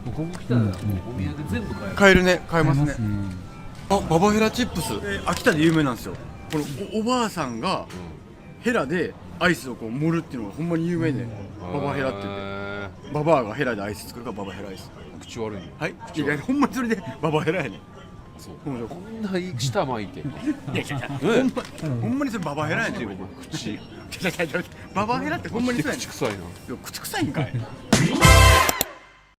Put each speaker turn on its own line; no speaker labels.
ここ来たらもうお土産全部買える。
買えるね、買えますね。
ね。
あ、ババヘラチップス、秋田で有名なんですよ。このおばあさんがヘラでアイスをこう盛るっていうのがほんまに有名で、ババヘラって言って、ババアがヘラでアイス作るからババヘラアイス。
口悪いよ。
はい、いやほんまにそれでババヘラやねん。
そう。
ほんま
こんな舌巻いて。
ほんまにそれババヘラやねん。
口。
ババヘラってほんまにそうやねん。
口臭いな。
いや口臭いんかい。